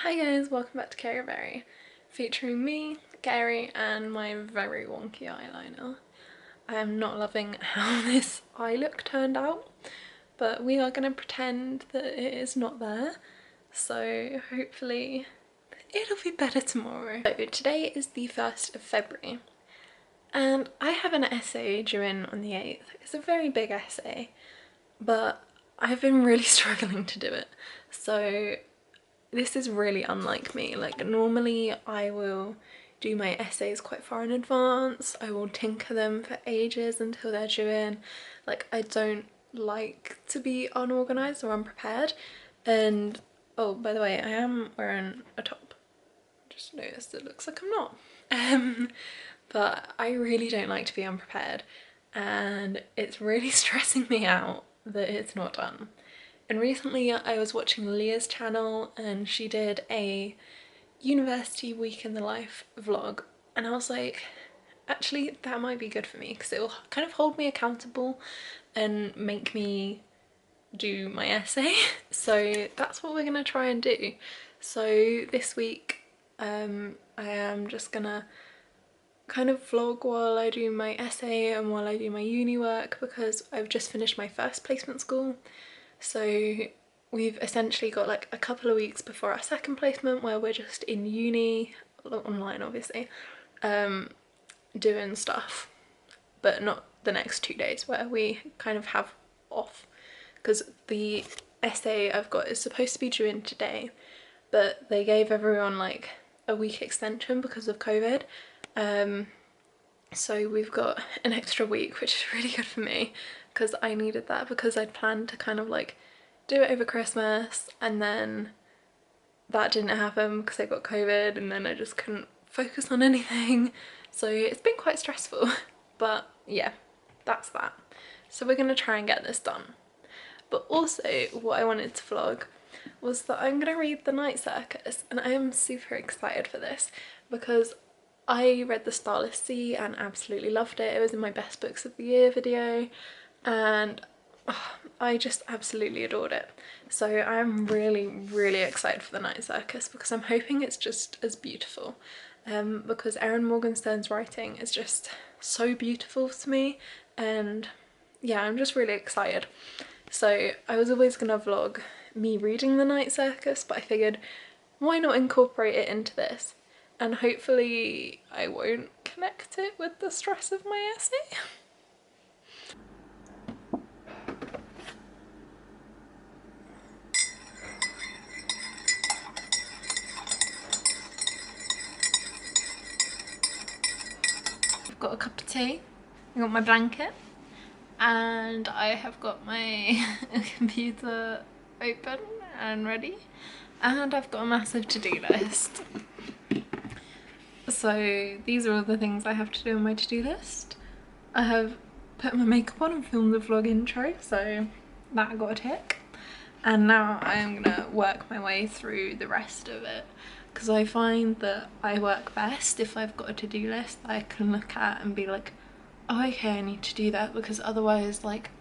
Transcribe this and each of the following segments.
Hi guys, welcome back to Careyberry, featuring me, Carey, and my very wonky eyeliner. I am not loving how this eye look turned out, but we are going to pretend that it is not there, so hopefully it'll be better tomorrow. So today is the 1st of February, and I have an essay due in on the 8th. It's a very big essay, but I've been really struggling to do it, so this is really unlike me. Like, normally I will do my essays quite far in advance. I will tinker them for ages until they're due in. Like, I don't like to be unorganised or unprepared. And oh, by the way, I am wearing a top. Just noticed it looks like I'm not. But I really don't like to be unprepared, and it's really stressing me out that it's not done. And recently I was watching Leah's channel and she did a university week in the life vlog, and I was like, actually that might be good for me because it will kind of hold me accountable and make me do my essay. So that's what we're gonna try and do. So this week I am just gonna kind of vlog while I do my essay and while I do my uni work, because I've just finished my first placement school. So we've essentially got like a couple of weeks before our second placement where we're just in uni, online obviously, doing stuff, but not the next 2 days where we kind of have off, because the essay I've got is supposed to be due in today, but they gave everyone like a week extension because of COVID. So we've got an extra week, which is really good for me because I needed that, because I'd planned to kind of like do it over Christmas, and then that didn't happen because I got COVID, and then I just couldn't focus on anything. So it's been quite stressful, but yeah, that's that. So we're gonna try and get this done. But also what I wanted to vlog was that I'm gonna read The Night Circus, and I am super excited for this because I read The Starless Sea and absolutely loved it. It was in my best books of the year video, and I just absolutely adored it. So I'm really excited for The Night Circus because I'm hoping it's just as beautiful, because Erin Morgenstern's writing is just so beautiful to me, and yeah, I'm just really excited. So I was always gonna vlog me reading The Night Circus, but I figured why not incorporate it into this, and hopefully I won't connect it with the stress of my essay. I've got a cup of tea, I've got my blanket, and I have got my computer open and ready, and I've got a massive to-do list. So these are all the things I have to do on my to-do list. I have put my makeup on and filmed the vlog intro, so that got a tick. And now I am gonna work my way through the rest of it, because I find that I work best if I've got a to-do list that I can look at and be like, oh okay, I need to do that, because otherwise, like,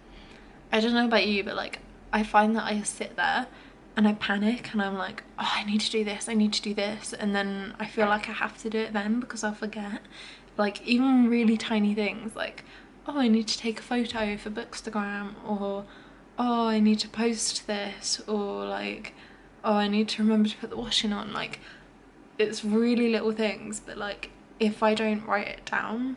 I don't know about you, but like I find that I sit there and I panic and I'm like, oh, I need to do this, I need to do this, and then I feel like I have to do it then because I'll forget. Like, even really tiny things like, oh, I need to take a photo for Bookstagram, or oh, I need to post this, or like, oh, I need to remember to put the washing on. Like, it's really little things, but like if I don't write it down,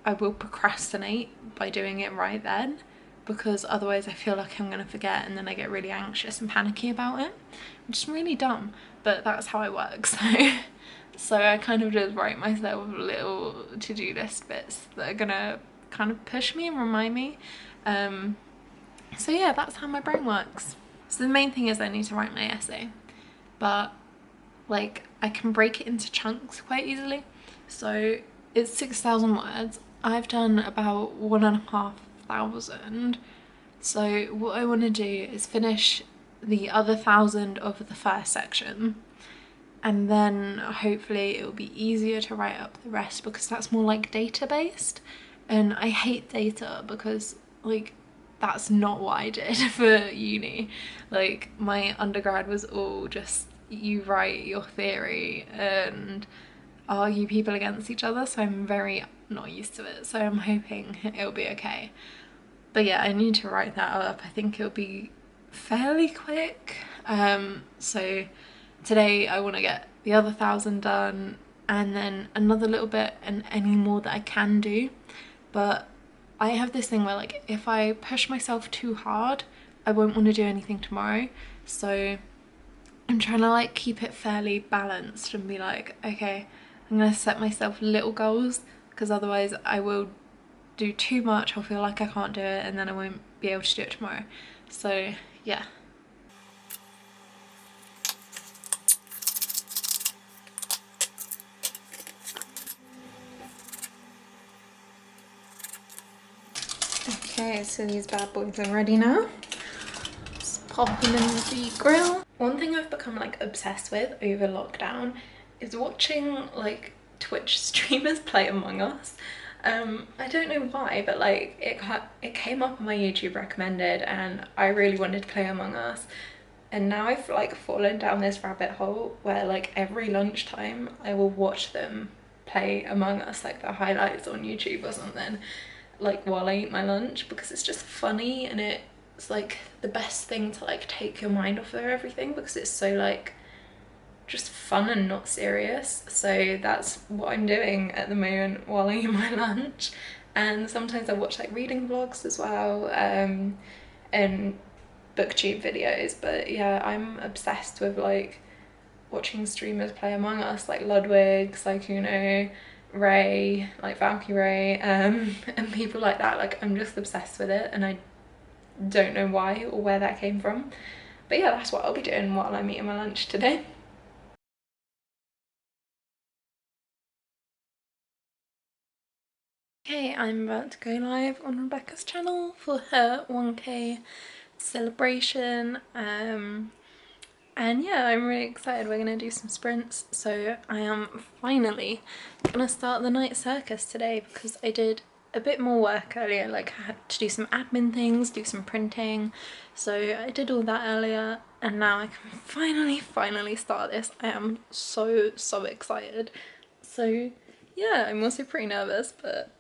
I will procrastinate by doing it right then, because otherwise I feel like I'm gonna forget, and then I get really anxious and panicky about it, which is really dumb, but that's how I work. So I kind of just write myself little to-do list bits that are gonna kind of push me and remind me. So yeah, that's how my brain works. So the main thing is I need to write my essay, but like I can break it into chunks quite easily. So it's 6,000 words. I've done about 1,500. So what I want to do is finish the other 1,000 of the first section, and then hopefully it will be easier to write up the rest, because that's more like data based, and I hate data because like that's not what I did for uni. Like, my undergrad was all just you write your theory and argue people against each other, so I'm very not used to it, so I'm hoping it'll be okay. But yeah, I need to write that up. I think it'll be fairly quick. So today I want to get the other 1,000 done and then another little bit and any more that I can do. But I have this thing where like if I push myself too hard, I won't want to do anything tomorrow. So I'm trying to like keep it fairly balanced and be like, okay, I'm gonna set myself little goals, because otherwise I will do too much, I'll feel like I can't do it, and then I won't be able to do it tomorrow. So yeah. Okay, so these bad boys are ready now. Just pop them in the grill. One thing I've become like obsessed with over lockdown is watching like Twitch streamers play Among Us. I don't know why, but like it came up on my YouTube recommended and I really wanted to play Among Us, and now I've like fallen down this rabbit hole where like every lunchtime I will watch them play Among Us, like the highlights on YouTube or something, like while I eat my lunch, because it's just funny and it's like the best thing to like take your mind off of everything, because it's so like just fun and not serious. So that's what I'm doing at the moment while I eat my lunch. And sometimes I watch like reading vlogs as well, and booktube videos. But yeah, I'm obsessed with like watching streamers play Among Us, like Ludwig, Sykuno, Ray, like Valkyrie, and people like that. Like I'm just obsessed with it and I don't know why or where that came from. But yeah, that's what I'll be doing while I'm eating my lunch today. Okay, I'm about to go live on Rebecca's channel for her 1K celebration, and yeah, I'm really excited. We're gonna do some sprints, so I am finally gonna start the night circus today, because I did a bit more work earlier, like I had to do some admin things, do some printing, so I did all that earlier, and now I can finally start this. I am so excited. So yeah, I'm also pretty nervous, but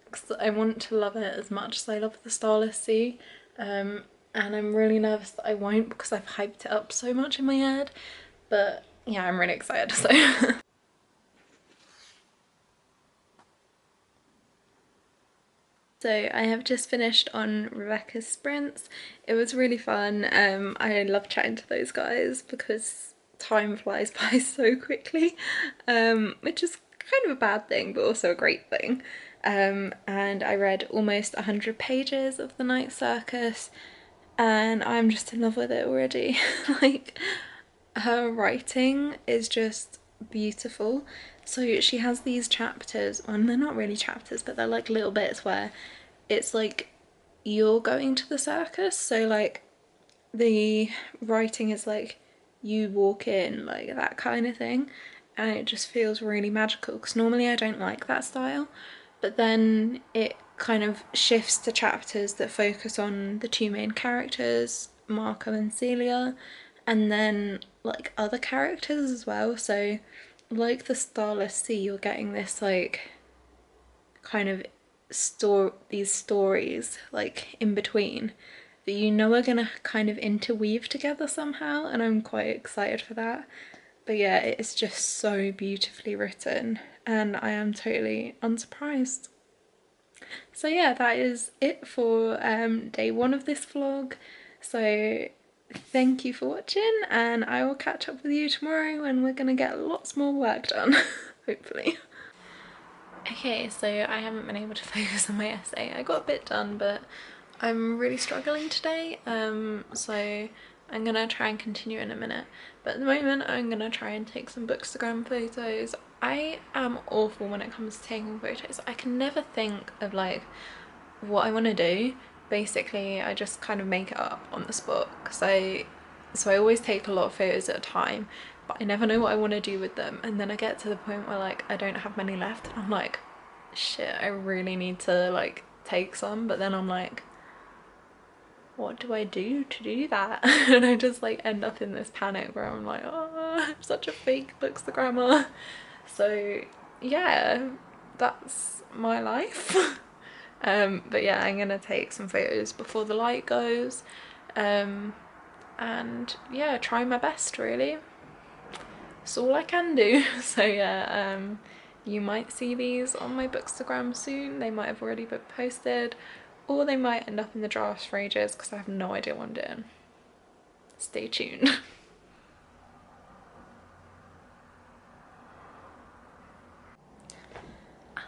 I want to love it as much as I love the Starless Sea, and I'm really nervous that I won't, because I've hyped it up so much in my head. But yeah, I'm really excited, so So I have just finished on Rebecca's sprints. It was really fun. I love chatting to those guys because time flies by so quickly, which is kind of a bad thing but also a great thing. And I read almost 100 pages of the night circus and I'm just in love with it already. Like, her writing is just beautiful. So she has these chapters, well, they're not really chapters, but they're like little bits where it's like you're going to the circus. So like the writing is like you walk in, like that kind of thing, and it just feels really magical, because normally I don't like that style, but then it kind of shifts to chapters that focus on the two main characters, Marco and Celia, and then like other characters as well. So like the Starless Sea, you're getting this like kind of these stories like in between that you know are gonna kind of interweave together somehow, and I'm quite excited for that. But yeah, it is just so beautifully written and I am totally unsurprised. So yeah, that is it for day one of this vlog. So thank you for watching, and I will catch up with you tomorrow when we're gonna get lots more work done, hopefully. Okay, so I haven't been able to focus on my essay. I got a bit done, but I'm really struggling today, so I'm gonna try and continue in a minute. But at the moment, I'm gonna try and take some bookstagram photos. I am awful when it comes to taking photos. I can never think of like what I want to do. Basically, I just kind of make it up on the spot, because I always take a lot of photos at a time, but I never know what I want to do with them, and then I get to the point where like I don't have many left and I'm like, shit, I really need to like take some, but then I'm like, what do I do to do that? And I just like end up in this panic where I'm like, oh, I'm such a fake bookstagrammer. So yeah, that's my life. But yeah, I'm gonna take some photos before the light goes, and yeah, try my best really. It's all I can do. So yeah, you might see these on my bookstagram soon. They might have already been posted, or they might end up in the drafts for ages because I have no idea what I'm doing. Stay tuned.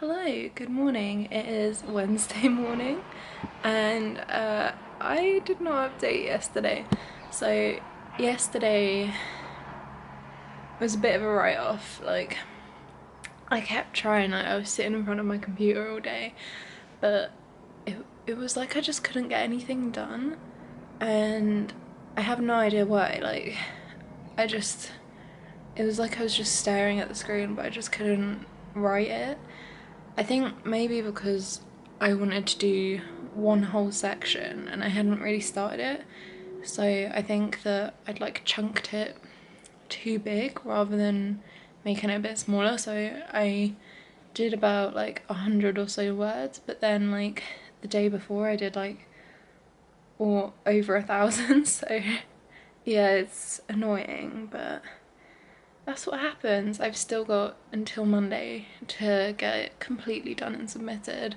Hello, good morning. It is Wednesday morning, and I did not update yesterday. So yesterday was a bit of a write-off. Like, I kept trying, like, I was sitting in front of my computer all day, but it was like I just couldn't get anything done, and I have no idea why. Like, it was like I was just staring at the screen, but I just couldn't write it. I think maybe because I wanted to do one whole section and I hadn't really started it, so I think that I'd like chunked it too big rather than making it a bit smaller. So I did about like 100 or so words, but then like the day before I did like or over 1,000. So yeah, it's annoying, but that's what happens. I've still got until Monday to get it completely done and submitted,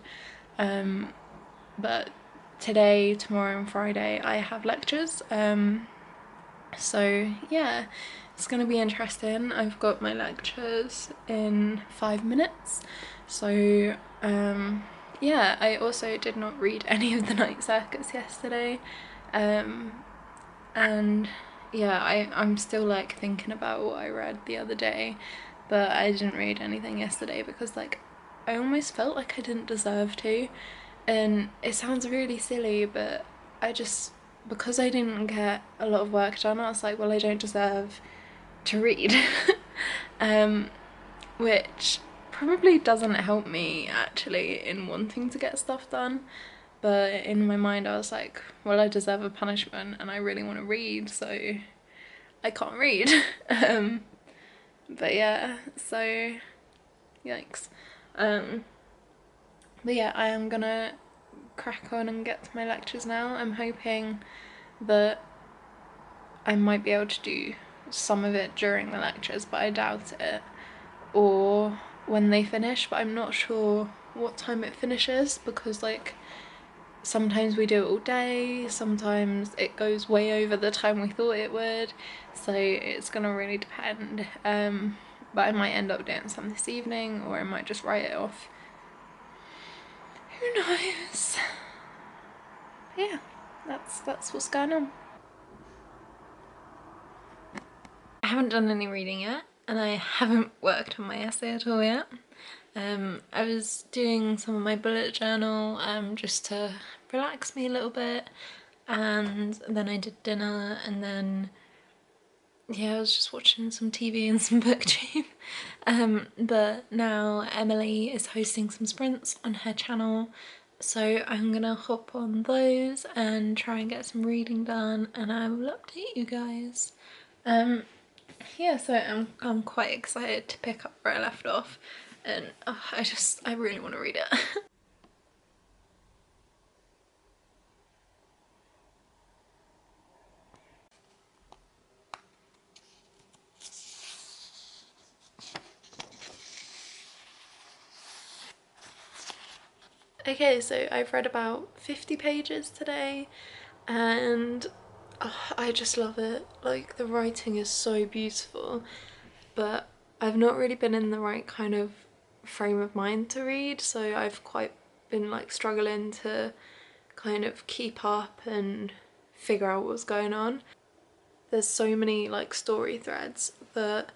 but today, tomorrow and Friday I have lectures, so yeah, it's gonna be interesting. I've got my lectures in 5 minutes, so yeah, I also did not read any of the night circus yesterday, and yeah, I'm still like thinking about what I read the other day, but I didn't read anything yesterday because like I almost felt like I didn't deserve to, and it sounds really silly, but because I didn't get a lot of work done, I was like, well, I don't deserve to read. Which probably doesn't help me actually in wanting to get stuff done, but in my mind I was like, well, I deserve a punishment and I really want to read, so I can't read. But yeah, so yikes. But yeah, I am gonna crack on and get to my lectures now. I'm hoping that I might be able to do some of it during the lectures, but I doubt it, or when they finish, but I'm not sure what time it finishes because like sometimes we do it all day, sometimes it goes way over the time we thought it would, so it's gonna really depend. But I might end up doing some this evening, or I might just write it off. Who knows? But yeah, that's what's going on. I haven't done any reading yet, and I haven't worked on my essay at all yet. I was doing some of my bullet journal just to relax me a little bit, and then I did dinner, and then yeah, I was just watching some TV and some booktube. But now Emily is hosting some sprints on her channel, so I'm gonna hop on those and try and get some reading done, and I will update you guys. Yeah, so I'm quite excited to pick up where I left off, and I really want to read it. Okay, so I've read about 50 pages today, and I just love it. Like, the writing is so beautiful, but I've not really been in the right kind of frame of mind to read, so I've quite been like struggling to kind of keep up and figure out what's going on. There's so many like story threads that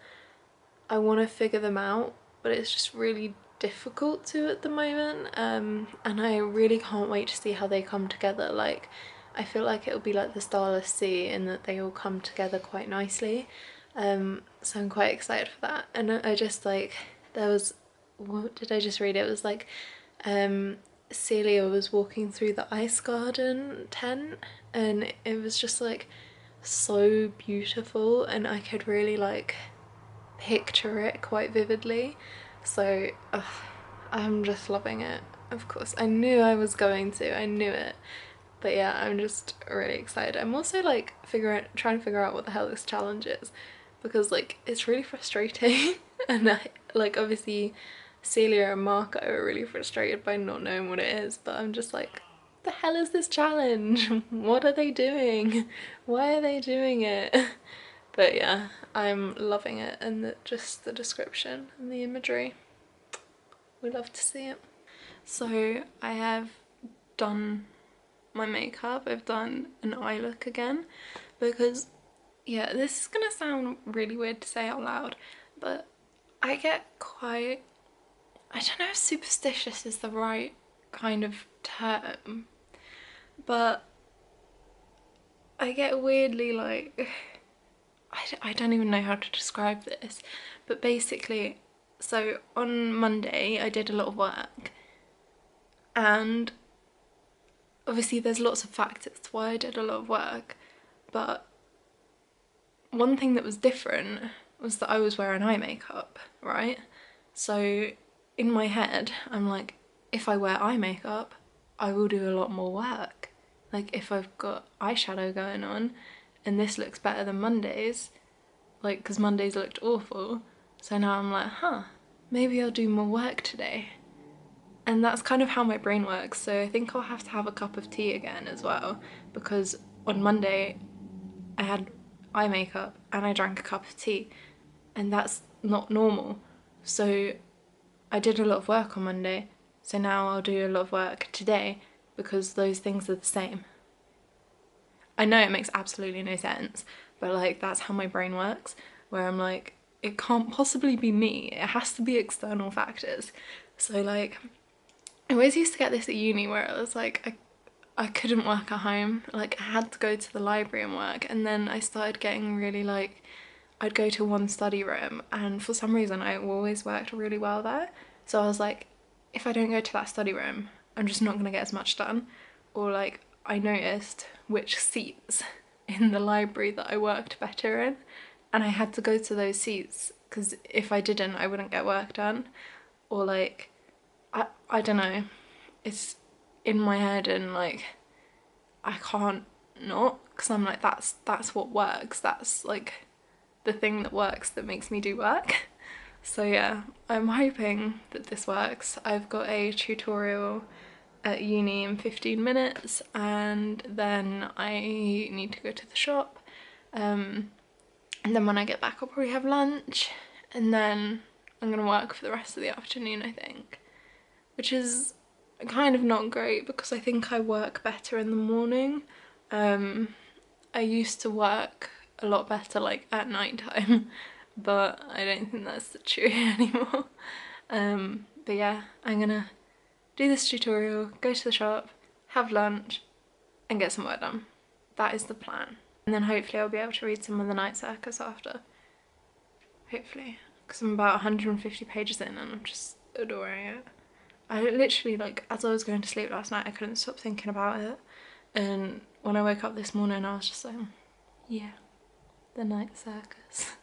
I want to figure them out, but it's just really difficult to at the moment, and I really can't wait to see how they come together. Like, I feel like it'll be like the Starless Sea in that they all come together quite nicely, so I'm quite excited for that. And I just like, there was, what did I just read? It was like Celia was walking through the ice garden tent, and it was just like so beautiful, and I could really like picture it quite vividly. So I'm just loving it. Of course, I knew I was going to, I knew it. But yeah, I'm just really excited. I'm also like trying to figure out what the hell this challenge is, because like it's really frustrating and like obviously Celia and Marco are really frustrated by not knowing what it is, but I'm just like, what the hell is this challenge? What are they doing? Why are they doing it? But yeah, I'm loving it, and just the description and the imagery. We love to see it. So I have done my makeup. I've done an eye look again because, yeah, this is gonna sound really weird to say out loud, but I get quite, I don't know if superstitious is the right kind of term, but I get weirdly like, I don't even know how to describe this, but basically, so on Monday I did a lot of work, and obviously there's lots of factors why I did a lot of work, but one thing that was different was that I was wearing eye makeup, right? So in my head, I'm like, if I wear eye makeup, I will do a lot more work. Like if I've got eyeshadow going on and this looks better than Monday's, like because Monday's looked awful, so now I'm like, huh, maybe I'll do more work today. And that's kind of how my brain works, so I think I'll have to have a cup of tea again as well, because on Monday I had eye makeup and I drank a cup of tea, and that's not normal. So I did a lot of work on Monday, so now I'll do a lot of work today because those things are the same. I know it makes absolutely no sense, but like that's how my brain works, where I'm like, it can't possibly be me, it has to be external factors. So like, I always used to get this at uni where it was like, I couldn't work at home, like I had to go to the library and work, and then I started getting really like, I'd go to one study room and for some reason I always worked really well there. So I was like, if I don't go to that study room, I'm just not gonna get as much done. Or like, I noticed which seats in the library that I worked better in, and I had to go to those seats because if I didn't, I wouldn't get work done. Or like, I don't know, it's in my head and like I can't not, because I'm like, that's what works, that's like the thing that works that makes me do work. So yeah, I'm hoping that this works. I've got a tutorial at uni in 15 minutes and then I need to go to the shop, and then when I get back I'll probably have lunch, and then I'm gonna work for the rest of the afternoon, I think, which is kind of not great because I think I work better in the morning. I used to work a lot better like at night time, but I don't think that's true anymore. But yeah, I'm gonna do this tutorial, go to the shop, have lunch and get some work done. That is the plan. And then hopefully I'll be able to read some of the Night Circus after. Hopefully, because I'm about 150 pages in and I'm just adoring it. I literally, like, as I was going to sleep last night, I couldn't stop thinking about it. And when I woke up this morning, I was just like, yeah, the Night Circus.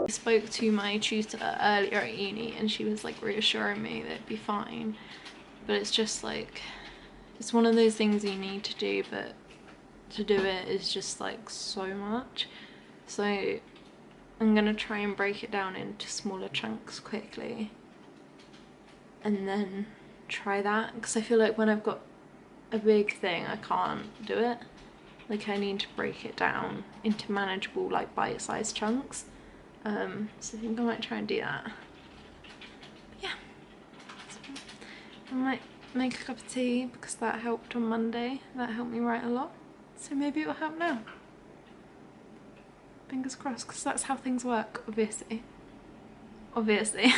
I spoke to my tutor earlier at uni and she was like reassuring me that it'd be fine, but it's just like, it's one of those things you need to do, but to do it is just like so much. So I'm gonna try and break it down into smaller chunks quickly and then try that, because I feel like when I've got a big thing I can't do it. Like I need to break it down into manageable like bite-sized chunks. So I think I might try and do that. Yeah, so I might make a cup of tea because that helped on Monday. That helped me write a lot. So maybe it will help now. Fingers crossed, because that's how things work, obviously. Obviously.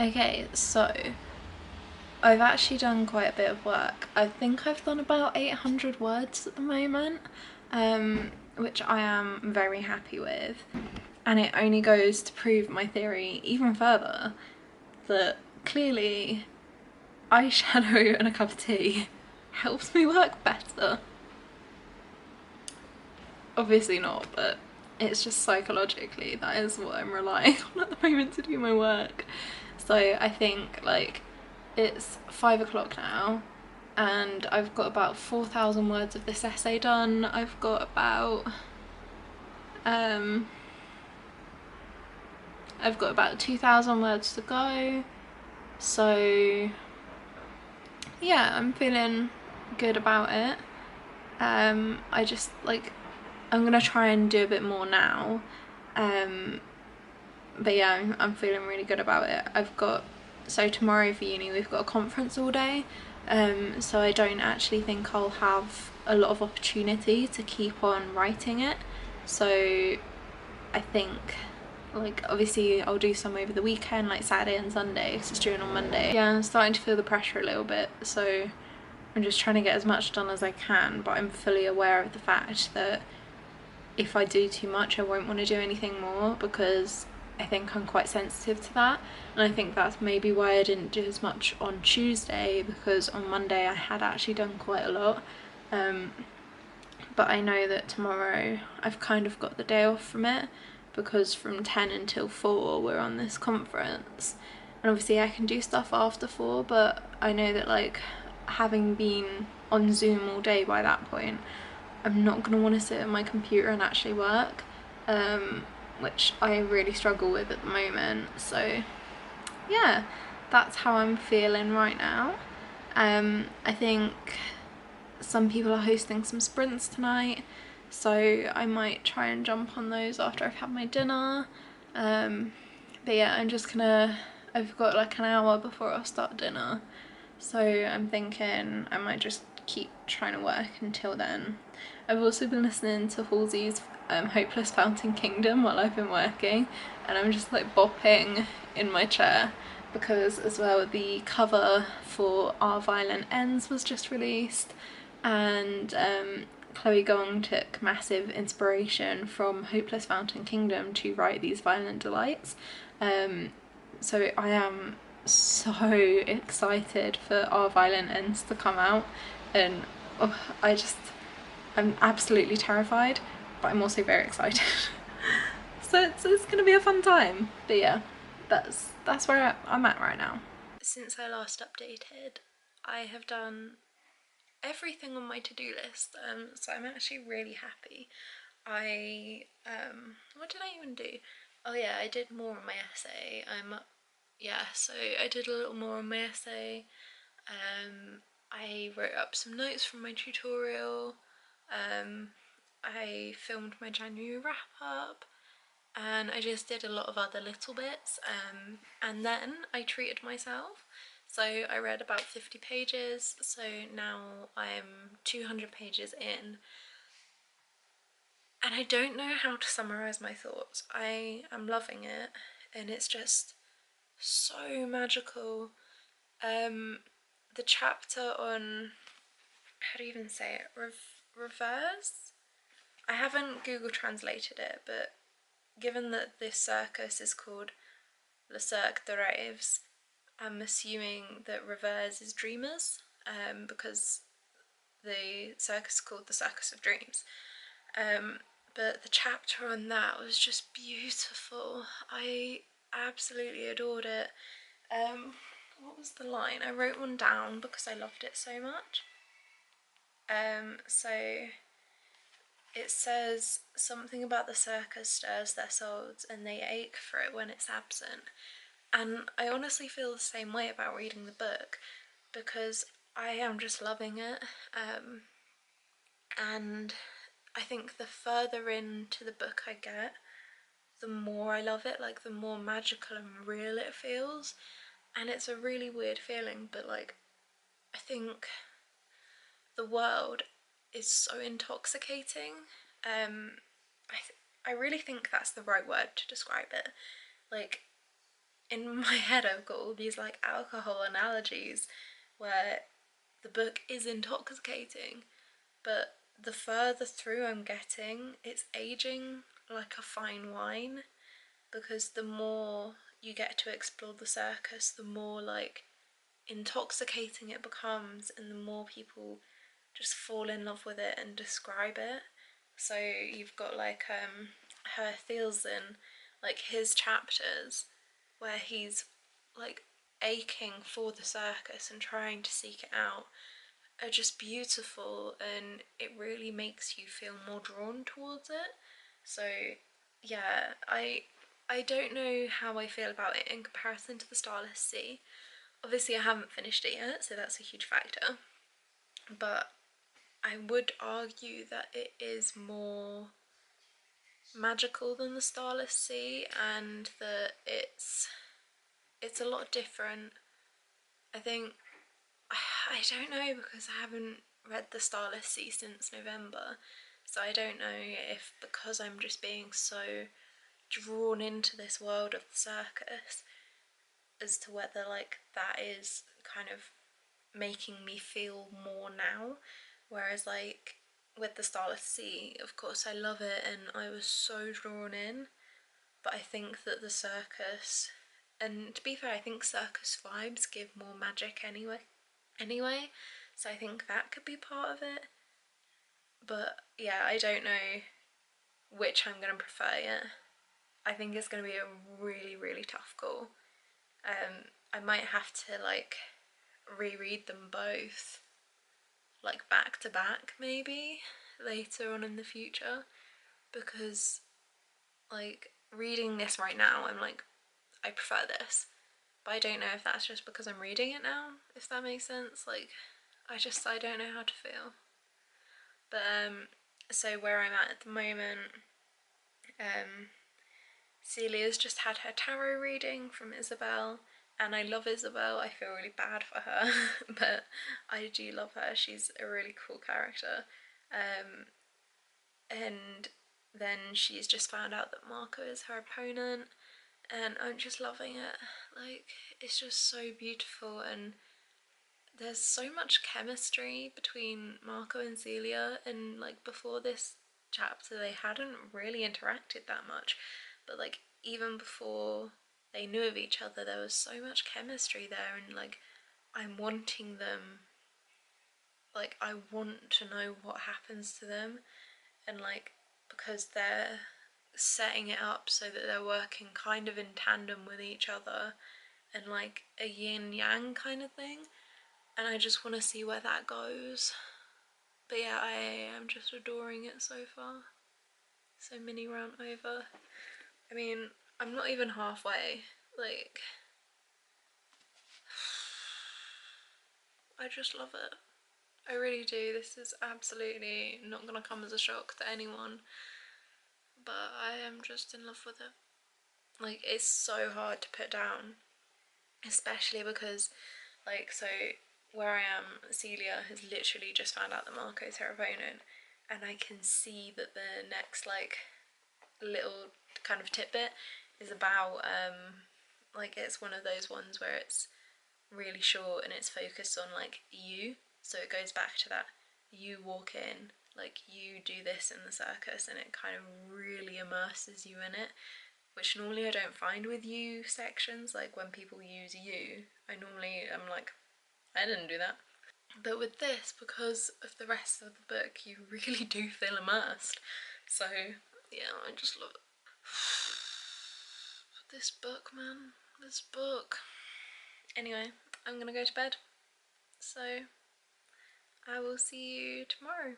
Okay, so I've actually done quite a bit of work. I think I've done about 800 words at the moment, which I am very happy with. And it only goes to prove my theory even further that clearly eyeshadow and a cup of tea helps me work better. Obviously not, but it's just psychologically that is what I'm relying on at the moment to do my work. So I think like it's 5 o'clock now and I've got about 4,000 words of this essay done. I've got about 2,000 words to go. So yeah, I'm feeling good about it. I just like, I'm gonna try and do a bit more now. But yeah, I'm feeling really good about it. So tomorrow for uni we've got a conference all day, so I don't actually think I'll have a lot of opportunity to keep on writing it. So I think like obviously I'll do some over the weekend, like Saturday and Sunday, because it's due on Monday. Yeah, I'm starting to feel the pressure a little bit, so I'm just trying to get as much done as I can, but I'm fully aware of the fact that if I do too much I won't want to do anything more, because I think I'm quite sensitive to that, and I think that's maybe why I didn't do as much on Tuesday, because on Monday I had actually done quite a lot. But I know that tomorrow I've kind of got the day off from it, because from 10 until 4 we're on this conference, and obviously I can do stuff after 4, but I know that like having been on Zoom all day by that point, I'm not going to want to sit at my computer and actually work, which I really struggle with at the moment. So yeah, that's how I'm feeling right now. I think some people are hosting some sprints tonight, so I might try and jump on those after I've had my dinner. But yeah, I've got like an hour before I'll start dinner, so I'm thinking I might just keep trying to work until then. I've also been listening to Halsey's Hopeless Fountain Kingdom while I've been working, and I'm just like bopping in my chair, because as well the cover for Our Violent Ends was just released, and Chloe Gong took massive inspiration from Hopeless Fountain Kingdom to write these Violent Delights. So I am so excited for Our Violent Ends to come out, and I'm absolutely terrified, but I'm also very excited. So it's gonna be a fun time. But yeah, that's where I'm at right now. Since I last updated, I have done everything on my to-do list, so I'm actually really happy. What did I even do? Oh yeah, I did more on my essay. So I did a little more on my essay. I wrote up some notes from my tutorial. I filmed my January wrap up, and I just did a lot of other little bits, and then I treated myself. So I read about 50 pages, so now I'm 200 pages in, and I don't know how to summarise my thoughts. I am loving it, and it's just so magical. The chapter on, how do you even say it, reverse? I haven't Google translated it, but given that this circus is called Le Cirque de Rêves, I'm assuming that reverse is dreamers, because the circus is called the Circus of Dreams. But the chapter on that was just beautiful. I absolutely adored it. What was the line? I wrote one down because I loved it so much. So it says something about the circus stirs their souls and they ache for it when it's absent. And I honestly feel the same way about reading the book, because I am just loving it. And I think the further into the book I get, the more I love it, like the more magical and real it feels. And it's a really weird feeling, but like I think the world is so intoxicating. I really think that's the right word to describe it. Like, in my head I've got all these like alcohol analogies where the book is intoxicating, but the further through I'm getting, it's aging like a fine wine, because the more you get to explore the circus, the more like intoxicating it becomes, and the more people just fall in love with it and describe it. So you've got like Herr Thielsen, like his chapters where he's like aching for the circus and trying to seek it out are just beautiful, and it really makes you feel more drawn towards it. So yeah, I don't know how I feel about it in comparison to the Starless Sea. Obviously I haven't finished it yet, so that's a huge factor, but I would argue that it is more magical than the Starless Sea, and that it's a lot different. I think, I don't know, because I haven't read the Starless Sea since November, so I don't know if because I'm just being so drawn into this world of the circus as to whether like that is kind of making me feel more now, whereas like with the Starless Sea, of course I love it and I was so drawn in, but I think that the circus, and to be fair, I think circus vibes give more magic anyway, so I think that could be part of it. But yeah, I don't know which I'm gonna prefer yet. I think it's gonna be a really tough call. I might have to like reread them both like back to back maybe later on in the future, because like reading this right now I'm like, I prefer this, but I don't know if that's just because I'm reading it now, if that makes sense. Like I don't know how to feel. But so where I'm at the moment, Celia's just had her tarot reading from Isabel, and I love Isabel. I feel really bad for her but I do love her. She's a really cool character. And then she's just found out that Marco is her opponent, and I'm just loving it. Like, it's just so beautiful, and there's so much chemistry between Marco and Celia, and like before this chapter they hadn't really interacted that much, but like even before they knew of each other there was so much chemistry there, and like I'm wanting them, like I want to know what happens to them, and like because they're setting it up so that they're working kind of in tandem with each other and like a yin yang kind of thing, and I just want to see where that goes. But yeah, I am just adoring it so far. So mini rant over. I mean, I'm not even halfway. Like, I just love it. I really do. This is absolutely not gonna come as a shock to anyone, but I am just in love with it. Like, it's so hard to put down, especially because, like, so where I am, Celia has literally just found out that Marco's her opponent, and I can see that the next like little kind of tidbit is about like it's one of those ones where it's really short and it's focused on like you, so it goes back to that you walk in, like you do this in the circus, and it kind of really immerses you in it, which normally I don't find with you sections. Like when people use you, I'm like, I didn't do that. But with this, because of the rest of the book, you really do feel immersed. So yeah, I just love it. This book, man, this book. Anyway, I'm gonna go to bed, so I will see you tomorrow,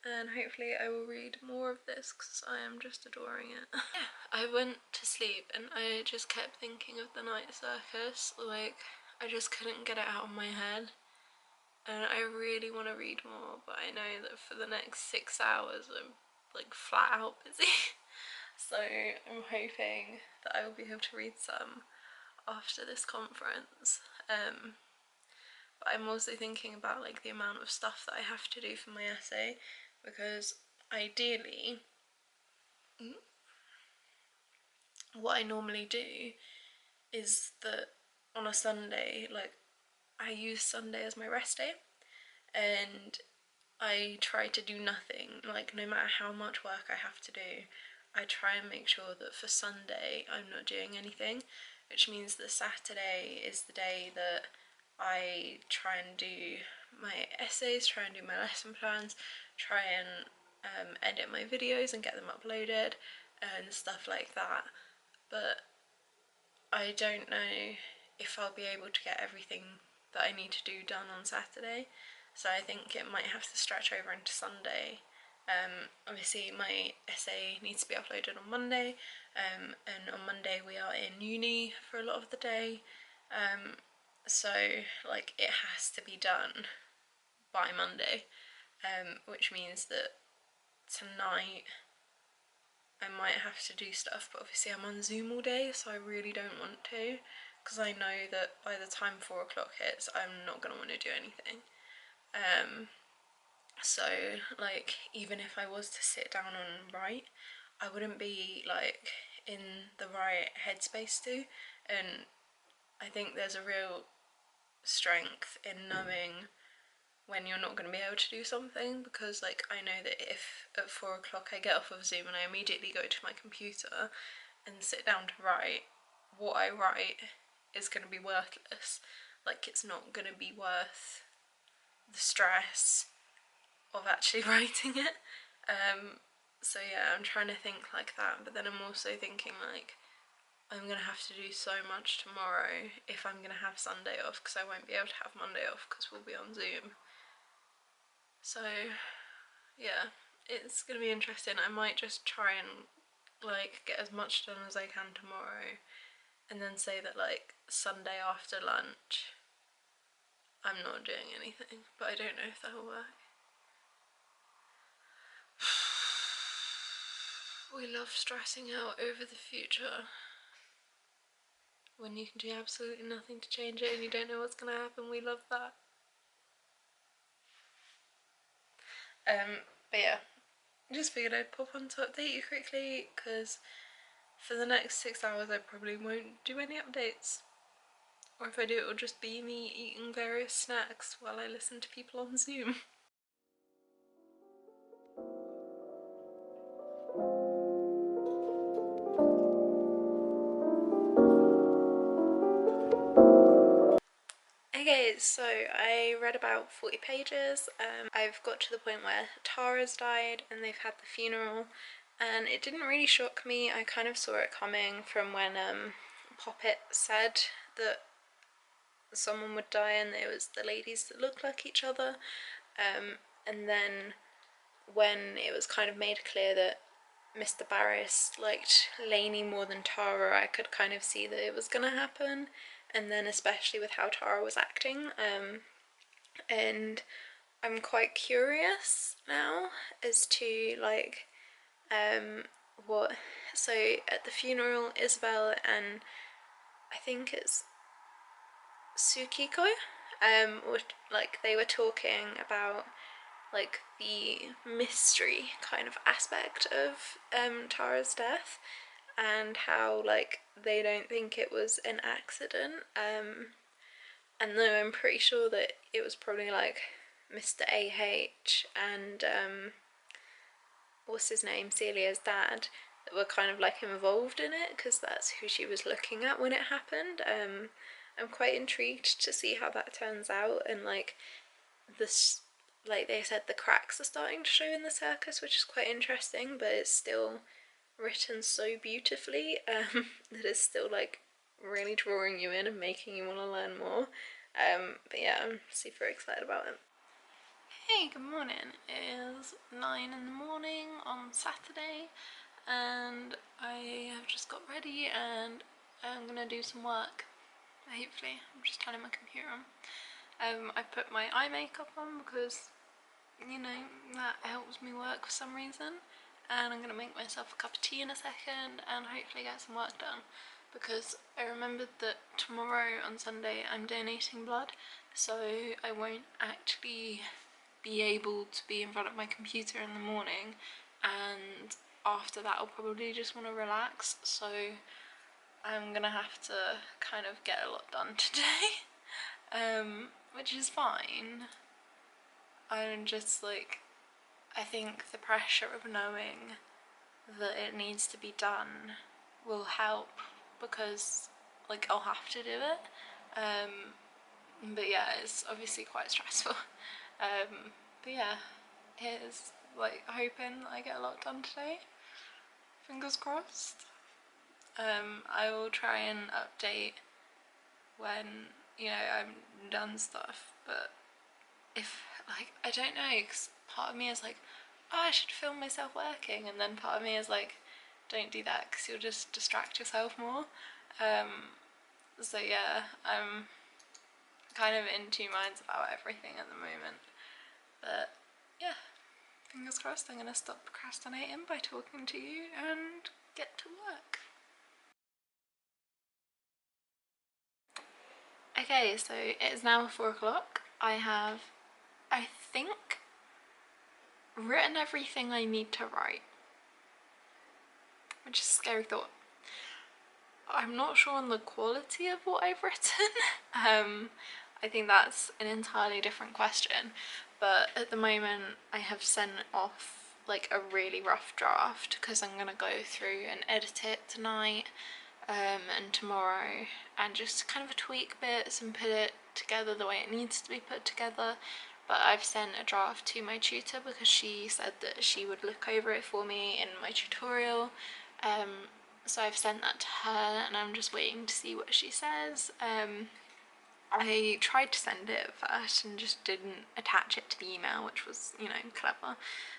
and hopefully I will read more of this because I am just adoring it. Yeah, I went to sleep and I just kept thinking of the night circus. Like, I just couldn't get it out of my head, and I really want to read more, but I know that for the next 6 hours I'm like flat out busy. So I'm hoping that I will be able to read some after this conference. But I'm also thinking about like the amount of stuff that I have to do for my essay, because ideally what I normally do is that on a Sunday, like, I use Sunday as my rest day, and I try to do nothing. Like, no matter how much work I have to do, I try and make sure that for Sunday I'm not doing anything, which means that Saturday is the day that I try and do my essays, try and do my lesson plans, try and edit my videos and get them uploaded and stuff like that. But I don't know if I'll be able to get everything that I need to do done on Saturday, so I think it might have to stretch over into Sunday. Obviously my essay needs to be uploaded on Monday, and on Monday we are in uni for a lot of the day, so like it has to be done by Monday, which means that tonight I might have to do stuff, but obviously I'm on Zoom all day, so I really don't want to, because I know that by the time 4 o'clock hits I'm not going to want to do anything. So like, even if I was to sit down and write, I wouldn't be like in the right headspace to, and I think there's a real strength in knowing when you're not going to be able to do something, because like I know that if at 4 o'clock I get off of Zoom and I immediately go to my computer and sit down to write, what I write is going to be worthless. Like, it's not going to be worth the stress of actually writing it. So yeah, I'm trying to think like that, but then I'm also thinking like I'm gonna have to do so much tomorrow if I'm gonna have Sunday off, because I won't be able to have Monday off because we'll be on Zoom. So yeah, it's gonna be interesting. I might just try and like get as much done as I can tomorrow, and then say that like Sunday after lunch I'm not doing anything, but I don't know if that'll work. We love stressing out over the future when you can do absolutely nothing to change it and you don't know what's going to happen. We love that. But yeah, just figured I'd pop on to update you quickly, because for the next 6 hours I probably won't do any updates, or if I do, it'll just be me eating various snacks while I listen to people on Zoom. Okay, so I read about 40 pages. I've got to the point where Tara's died and they've had the funeral, and it didn't really shock me. I kind of saw it coming from when Poppet said that someone would die and it was the ladies that looked like each other, and then when it was kind of made clear that Mr. Barris liked Lainey more than Tara, I could kind of see that it was gonna happen, and then especially with how Tara was acting, and I'm quite curious now as to like what, so at the funeral Isabel and I think it's Tsukiko like they were talking about like the mystery kind of aspect of Tara's death, and how like they don't think it was an accident, and though I'm pretty sure that it was probably like Mr. AH and what's his name, Celia's dad, that were kind of like involved in it, because that's who she was looking at when it happened. I'm quite intrigued to see how that turns out, and like this, like they said, the cracks are starting to show in the circus, which is quite interesting, but it's still written so beautifully that it's still like really drawing you in and making you want to learn more. But yeah, I'm super excited about it. Hey, good morning. It is 9 in the morning on Saturday and I have just got ready and I'm gonna do some work. Hopefully, I'm just turning my computer on. I put my eye makeup on because, you know, that helps me work for some reason, and I'm gonna make myself a cup of tea in a second and hopefully get some work done, because I remembered that tomorrow on Sunday I'm donating blood, so I won't actually be able to be in front of my computer in the morning, and after that I'll probably just want to relax. So I'm gonna have to kind of get a lot done today, which is fine. I'm just like, I think the pressure of knowing that it needs to be done will help, because like I'll have to do it. But yeah, it's obviously quite stressful. But yeah, here's like hoping that I get a lot done today. Fingers crossed. I will try and update when, you know, I'm done stuff, but if, like, I don't know, because part of me is like, oh, I should film myself working, and then part of me is like, don't do that because you'll just distract yourself more. So yeah, I'm kind of in two minds about everything at the moment, but yeah, fingers crossed I'm gonna stop procrastinating by talking to you and get to work. Okay, so it's now 4 o'clock. I have, I think, written everything I need to write, which is a scary thought. I'm not sure on the quality of what I've written. I think that's an entirely different question, but at the moment I have sent off like a really rough draft because I'm gonna go through and edit it tonight and tomorrow, and just kind of tweak bits and put it together the way it needs to be put together. But I've sent a draft to my tutor because she said that she would look over it for me in my tutorial. So I've sent that to her and I'm just waiting to see what she says. I tried to send it at first and just didn't attach it to the email, which was, you know, clever.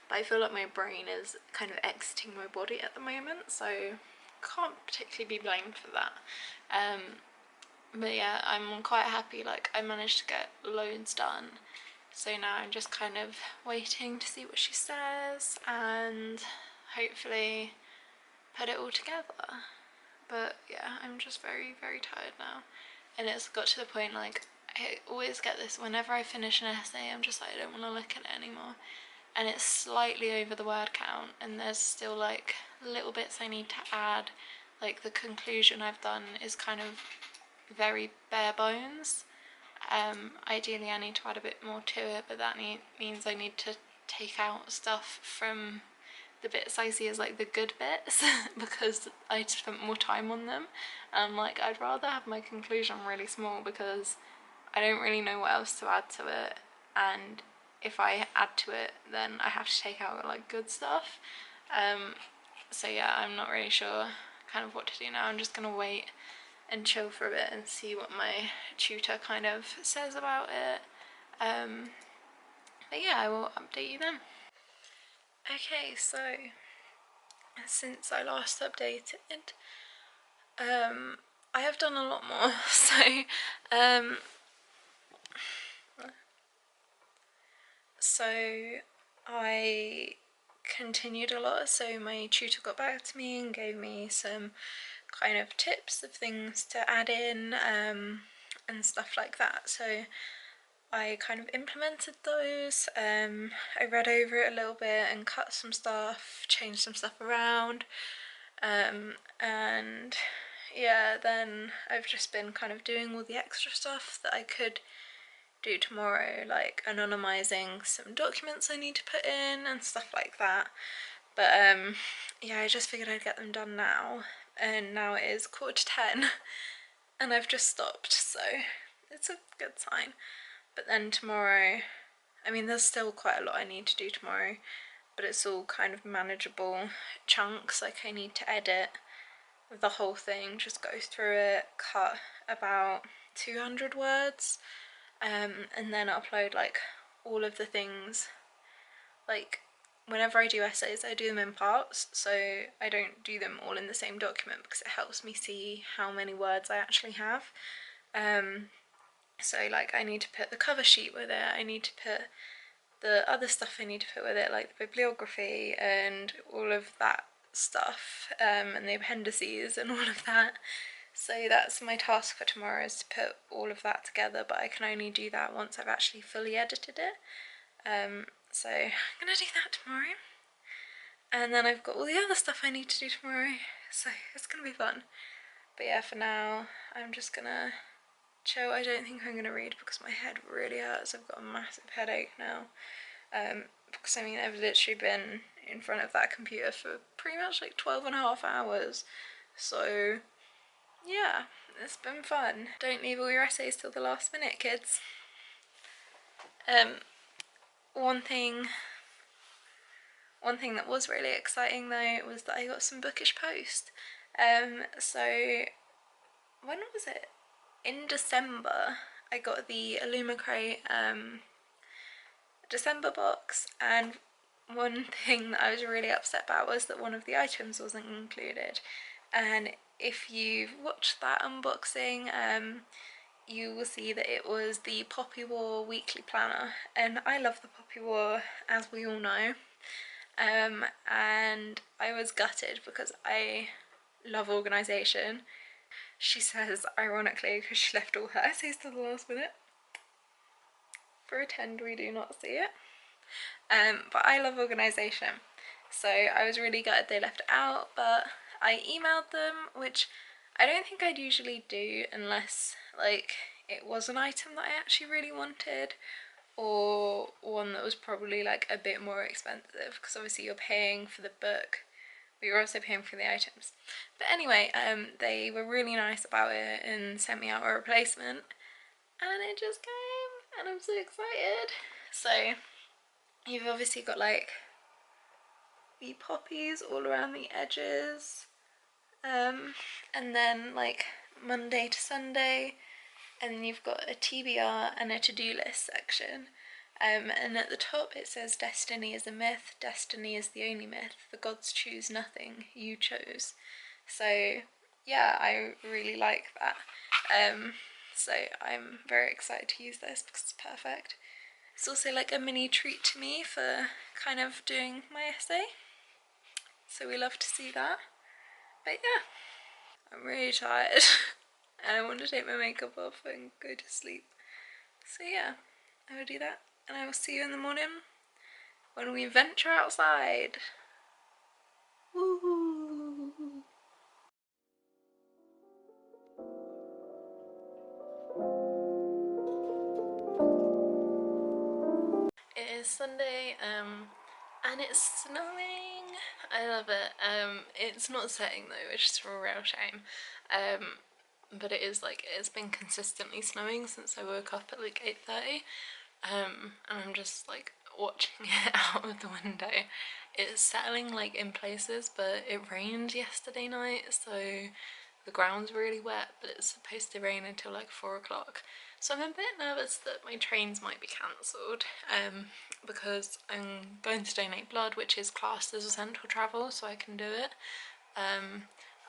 But I feel like my brain is kind of exiting my body at the moment, so can't particularly be blamed for that. But yeah, I'm quite happy, like I managed to get loads done. So now I'm just kind of waiting to see what she says and hopefully put it all together. But yeah, I'm just very, very tired now. And it's got to the point, like, I always get this whenever I finish an essay, I'm just like, I don't want to look at it anymore. And it's slightly over the word count, and there's still like little bits I need to add. Like the conclusion I've done is kind of very bare bones. Ideally I need to add a bit more to it, but that means I need to take out stuff from the bits I see as like the good bits because I spent more time on them. And like, I'd rather have my conclusion really small because I don't really know what else to add to it, and if I add to it then I have to take out like good stuff. So yeah, I'm not really sure kind of what to do now. I'm just gonna wait and chill for a bit and see what my tutor kind of says about it. But yeah, I will update you then. Okay, so since I last updated, I have done a lot more. So I continued a lot. So my tutor got back to me and gave me some kind of tips of things to add in and stuff like that. So I kind of implemented those. I read over it a little bit and cut some stuff, changed some stuff around, and yeah, then I've just been kind of doing all the extra stuff that I could do tomorrow, like anonymizing some documents I need to put in and stuff like that. But yeah, I just figured I'd get them done now, and now it is 10:15 and I've just stopped, so it's a good sign. But then tomorrow, I mean, there's still quite a lot I need to do tomorrow, but it's all kind of manageable chunks. Like I need to edit the whole thing, just go through it, cut about 200 words, and then upload like all of the things. Like whenever I do essays, I do them in parts, so I don't do them all in the same document because it helps me see how many words I actually have. So like I need to put the cover sheet with it, I need to put the other stuff I need to put with it, like the bibliography and all of that stuff, and the appendices and all of that. So that's my task for tomorrow, is to put all of that together, but I can only do that once I've actually fully edited it. So I'm gonna do that tomorrow. And then I've got all the other stuff I need to do tomorrow, so it's gonna be fun. But yeah, for now I'm just gonna chill. I don't think I'm gonna read because my head really hurts. I've got a massive headache now. Because I mean I've literally been in front of that computer for pretty much like 12.5 hours. So yeah, it's been fun. Don't leave all your essays till the last minute, kids. One thing that was really exciting though was that I got some bookish post. So when was it? In December I got the Illumicrate December box, and one thing that I was really upset about was that one of the items wasn't included. And if you've watched that unboxing, you will see that it was the Poppy War weekly planner, and I love the Poppy War, as we all know. And I was gutted because I love organisation. She says, ironically, because she left all her essays to the last minute. Pretend we do not see it. But I love organisation, so I was really gutted they left it out, but I emailed them, which I don't think I'd usually do unless like it was an item that I actually really wanted, or one that was probably like a bit more expensive, because obviously you're paying for the book but you're also paying for the items. But anyway, they were really nice about it and sent me out a replacement, and it just came and I'm so excited. So you've obviously got like the poppies all around the edges, and then like Monday to Sunday, and then you've got a TBR and a to-do list section. And at the top it says destiny is a myth, destiny is the only myth, the gods choose nothing, you chose. So yeah, I really like that. So I'm very excited to use this because it's perfect. It's also like a mini treat to me for kind of doing my essay, so we love to see that. But yeah, I'm really tired and I want to take my makeup off and go to sleep. So yeah, I will do that, and I will see you in the morning when we venture outside. Woo! It is Sunday, and it's snowing. I love it. It's not setting though, which is a real shame. But it is like, it's been consistently snowing since I woke up at like 8:30. And I'm just like watching it out of the window. It's settling like in places, but it rained yesterday night, so the ground's really wet, but it's supposed to rain until like 4 o'clock. So I'm a bit nervous that my trains might be cancelled, because I'm going to donate blood, which is classed as essential travel, so I can do it.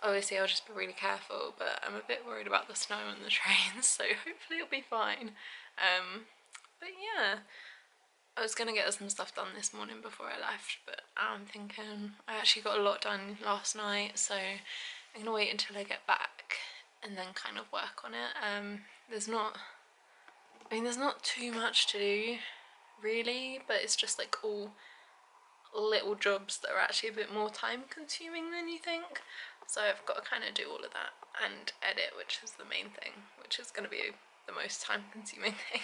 Obviously I'll just be really careful, but I'm a bit worried about the snow and the trains, so hopefully it'll be fine. But yeah, I was gonna get some stuff done this morning before I left, but I'm thinking I actually got a lot done last night, so I'm gonna wait until I get back and then kind of work on it. There's not too much to do really, but it's just like all little jobs that are actually a bit more time consuming than you think. So I've got to kind of do all of that and edit, which is the main thing, which is going to be the most time consuming thing.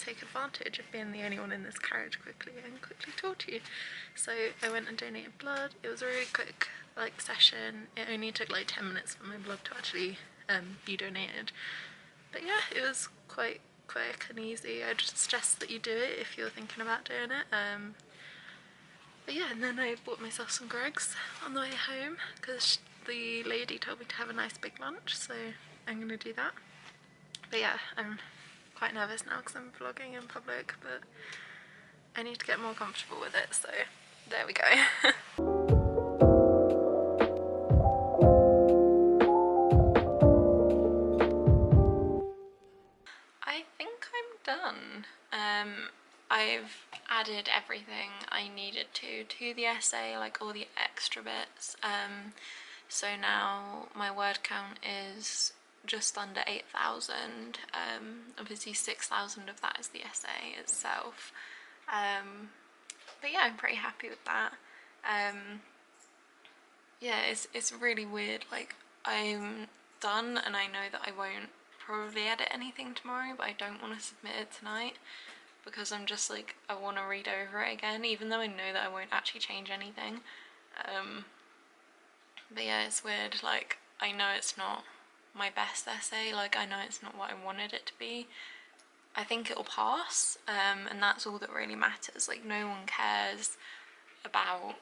Take advantage of being the only one in this carriage quickly and quickly talk to you. So I went and donated blood. It was a really quick like session. It only took like 10 minutes for my blood to actually be donated. But yeah, it was quite quick and easy. I just suggest that you do it if you're thinking about doing it. But yeah, and then I bought myself some Greggs on the way home because the lady told me to have a nice big lunch, so I'm gonna do that. But yeah, I'm quite nervous now because I'm vlogging in public, but I need to get more comfortable with it, so there we go. I think I'm done. I've added everything I needed to the essay, like all the extra bits. So now my word count is just under 8,000. Obviously 6,000 of that is the essay itself. But yeah, I'm pretty happy with that. Yeah, it's really weird. Like, I'm done and I know that I won't probably edit anything tomorrow, but I don't want to submit it tonight because I'm just like, I want to read over it again, even though I know that I won't actually change anything. But yeah, it's weird. Like, I know it's not my best essay, like I know it's not what I wanted it to be. I think it'll pass, and that's all that really matters. Like, no one cares about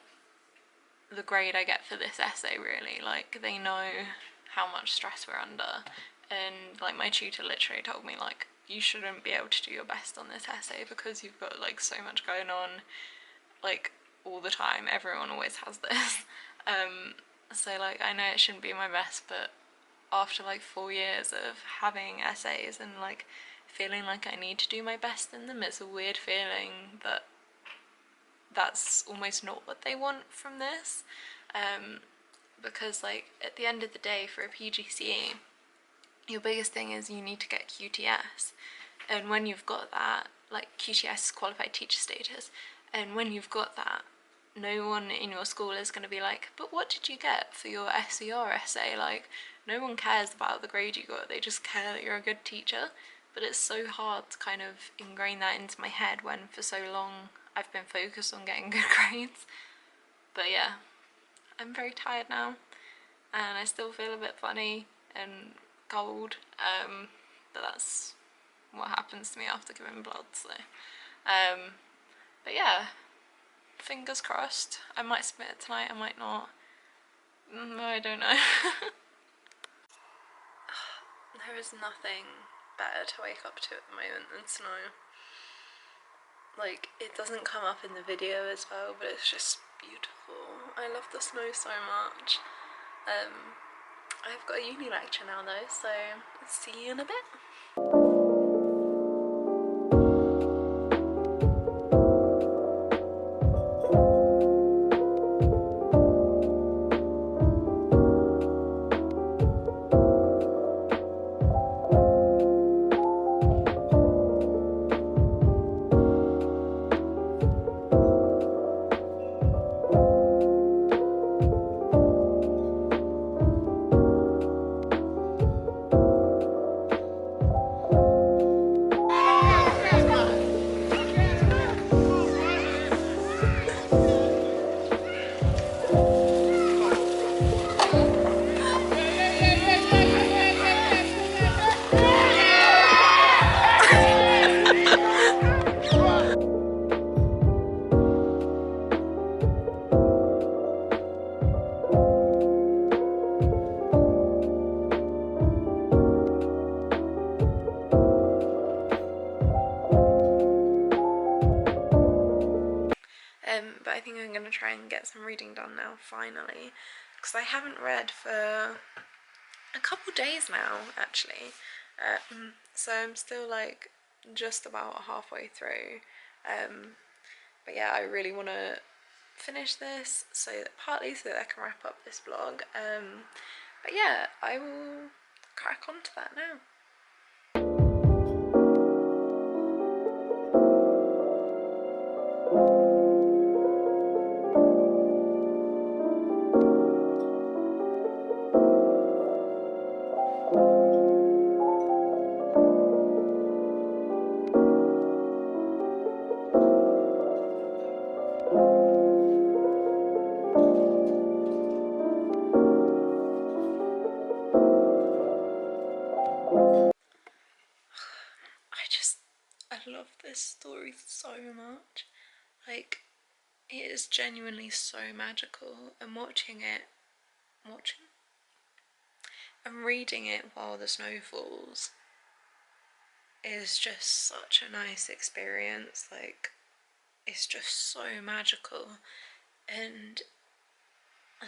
the grade I get for this essay, really. Like, they know how much stress we're under, and like my tutor literally told me, like, you shouldn't be able to do your best on this essay because you've got like so much going on, like, all the time. Everyone always has this. So like, I know it shouldn't be my best, but after like 4 years of having essays and like feeling like I need to do my best in them, it's a weird feeling that that's almost not what they want from this. Because like, at the end of the day, for a pgce, your biggest thing is you need to get QTS, and when you've got that, like QTS, qualified teacher status, and when you've got that, no one in your school is going to be like, but what did you get for your SER essay? Like, no one cares about the grade you got, they just care that you're a good teacher. But it's so hard to kind of ingrain that into my head when for so long I've been focused on getting good grades. But yeah, I'm very tired now, and I still feel a bit funny and cold, but that's what happens to me after giving blood, so. But yeah, fingers crossed. I might submit it tonight, I might not. I don't know. There is nothing better to wake up to at the moment than snow. Like, it doesn't come up in the video as well, but it's just beautiful. I love the snow so much. I've got a uni lecture now though, so see you in a bit. But I think I'm going to try and get some reading done now, finally, because I haven't read for a couple days now, actually. So I'm still like just about halfway through. But yeah, I really want to finish this, partly so that I can wrap up this vlog. But yeah, I will crack on to that now. I love this story so much. Like, it is genuinely so magical, and reading it while the snow falls is just such a nice experience. Like, is just so magical. And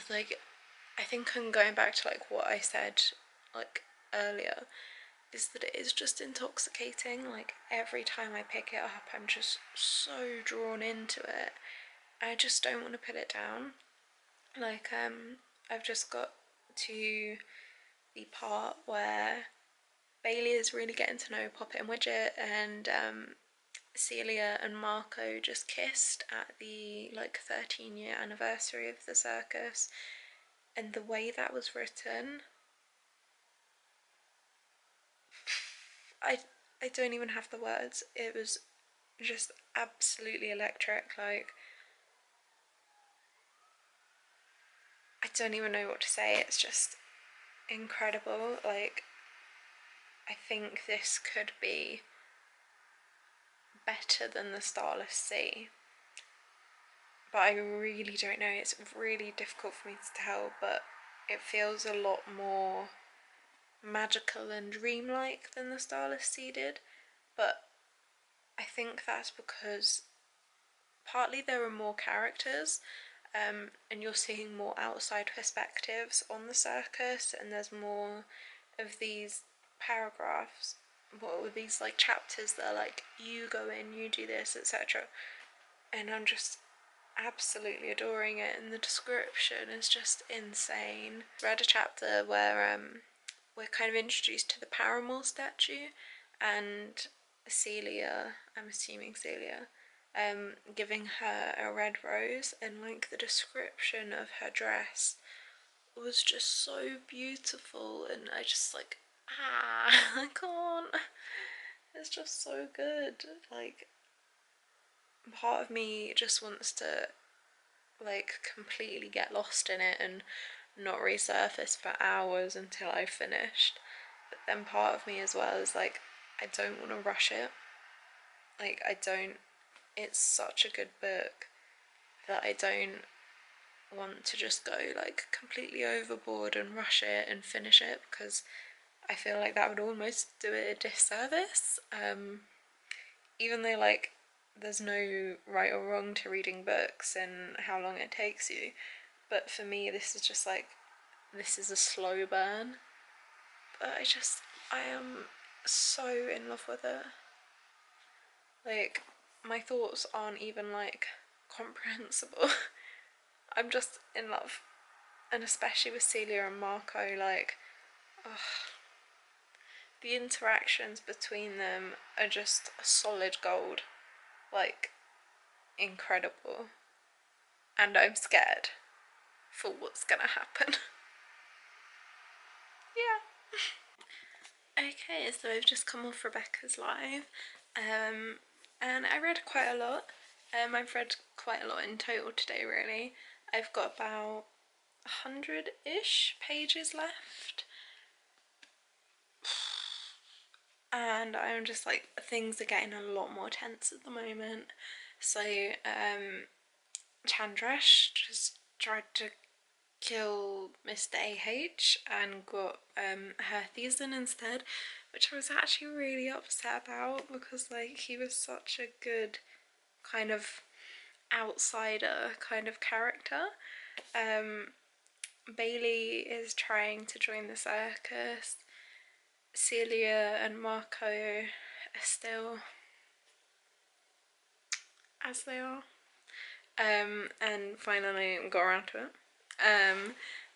like, I think I'm going back to like what I said like earlier, is that it is just intoxicating. Like every time I pick it up, I'm just so drawn into it. I just don't want to put it down. Like I've just got to the part where Bailey is really getting to know Poppet and Widget, and Celia and Marco just kissed at the like 13-year anniversary of the circus, and the way that was written, I don't even have the words. It was just absolutely electric. Like, I don't even know what to say. It's just incredible. Like, I think this could be better than the Starless Sea, but I really don't know. It's really difficult for me to tell, but it feels a lot more magical and dreamlike than the Starless Sea did. But I think that's because partly there are more characters, and you're seeing more outside perspectives on the circus, and there's more of these paragraphs, or these like chapters that are like, you go in, you do this, etc. And I'm just absolutely adoring it, and the description is just insane. I read a chapter where we're kind of introduced to the Paramore statue, and Celia, I'm assuming Celia, giving her a red rose, and like the description of her dress was just so beautiful, and I just like, I can't, it's just so good. Like, part of me just wants to like completely get lost in it and not resurface for hours until I've finished. But then part of me as well is like, I don't want to rush it. Like, I don't, it's such a good book that I don't want to just go like completely overboard and rush it and finish it, because I feel like that would almost do it a disservice. Even though like there's no right or wrong to reading books and how long it takes you, but for me this is just like, this is a slow burn, but I am so in love with it. Like, my thoughts aren't even like comprehensible. I'm just in love, and especially with Celia and Marco, like, ugh, the interactions between them are just solid gold. Like, incredible. And I'm scared for what's gonna happen. Yeah. Okay, so I've just come off Rebecca's live, and I read quite a lot. I've read quite a lot in total today, really. I've got about 100-ish pages left, and I'm just like, things are getting a lot more tense at the moment. So Chandresh just tried to kill Mr. AH and got her Thiessen instead, which I was actually really upset about, because like, he was such a good kind of outsider kind of character. Bailey is trying to join the circus. Celia and Marco are still as they are. And finally got around to it.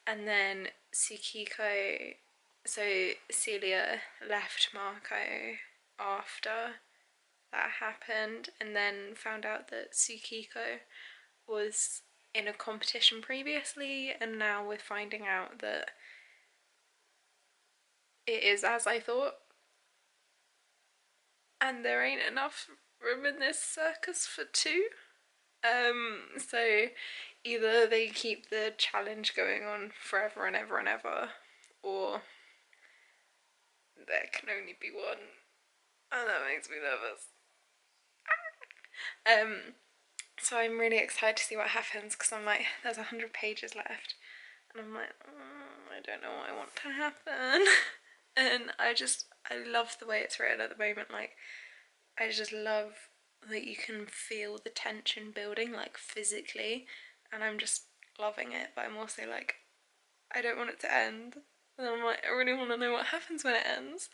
And then Tsukiko, so Celia left Marco after that happened, and then found out that Tsukiko was in a competition previously, and now we're finding out that it is as I thought, and there ain't enough room in this circus for two. So either they keep the challenge going on forever and ever and ever, or there can only be one, and that makes me nervous. So I'm really excited to see what happens, because I'm like, there's 100 pages left, and I'm like, I don't know what I want to happen. And I love the way it's written at the moment. Like, I just love Like you can feel the tension building, like physically, and I'm just loving it, but I'm also like, I don't want it to end. And I'm like, I really want to know what happens when it ends.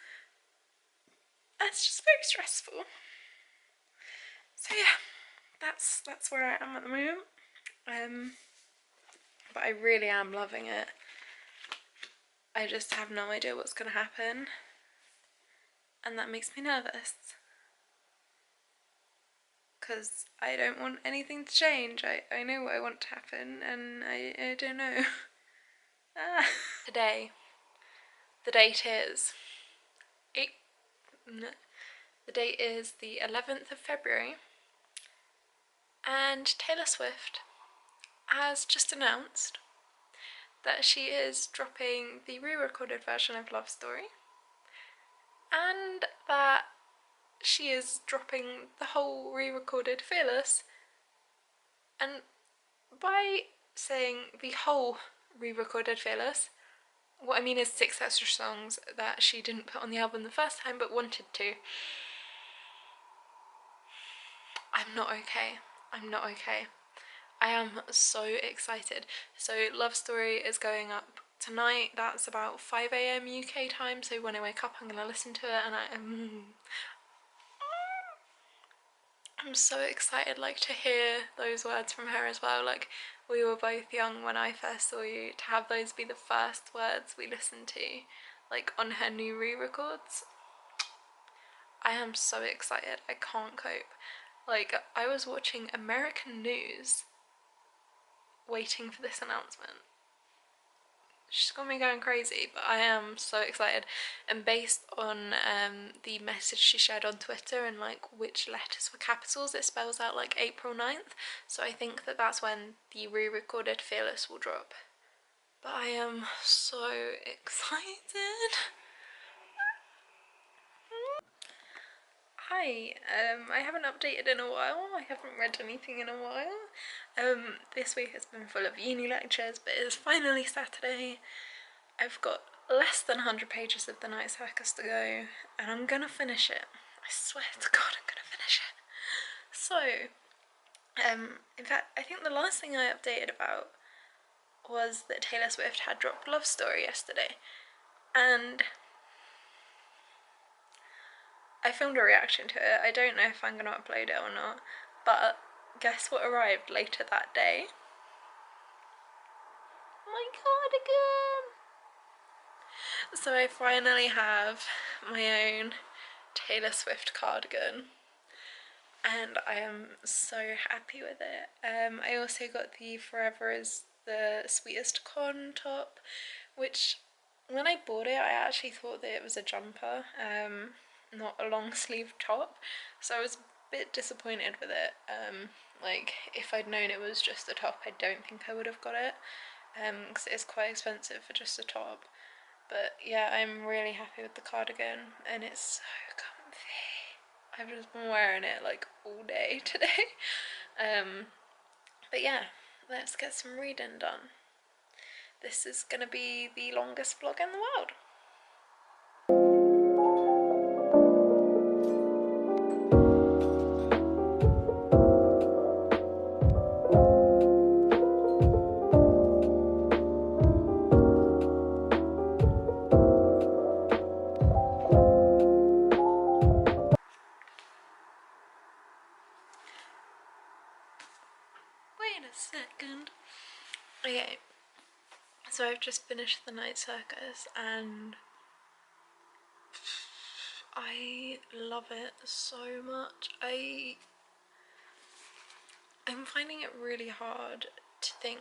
And it's just very stressful. So yeah, that's where I am at the moment. But I really am loving it. I just have no idea what's going to happen, and that makes me nervous. Because I don't want anything to change. I know what I want to happen, and I don't know. Today, the date is the date is the 11th of February, and Taylor Swift has just announced that she is dropping the re-recorded version of Love Story, and that she is dropping the whole re-recorded Fearless. And by saying the whole re-recorded Fearless, what I mean is 6 extra songs that she didn't put on the album the first time but wanted to. I'm not okay. I'm not okay. I am so excited. So Love Story is going up tonight. That's about 5 AM UK time, so when I wake up I'm going to listen to it, and I'm so excited, like, to hear those words from her as well. Like, we were both young when I first saw you, to have those be the first words we listened to, like, on her new re-records. I am so excited. I can't cope. Like, I was watching American news waiting for this announcement. She's got me going crazy, but I am so excited. And based on the message she shared on Twitter and like which letters were capitals, it spells out like April 9th. So I think that that's when the re-recorded Fearless will drop. But I am so excited. Hi, I haven't updated in a while. I haven't read anything in a while. This week has been full of uni lectures, but it's finally Saturday. I've got less than 100 pages of The Night Circus to go, and I'm gonna finish it. I swear to God, I'm gonna finish it. So, in fact, I think the last thing I updated about was that Taylor Swift had dropped Love Story yesterday, and I filmed a reaction to it. I don't know if I'm gonna upload it or not, but guess what arrived later that day? My cardigan! So I finally have my own Taylor Swift cardigan, and I am so happy with it. I also got the Forever is the Sweetest Con top, which when I bought it I actually thought that it was a jumper, not a long sleeve top, so I was a bit disappointed with it. Like, if I'd known it was just a top, I don't think I would have got it, because it is quite expensive for just a top. But yeah, I'm really happy with the cardigan, and it's so comfy. I've just been wearing it like all day today. But yeah, let's get some reading done. This is gonna be the longest vlog in the world. Wait a second. Okay, so I've just finished The Night Circus, and I love it so much. I'm finding it really hard to think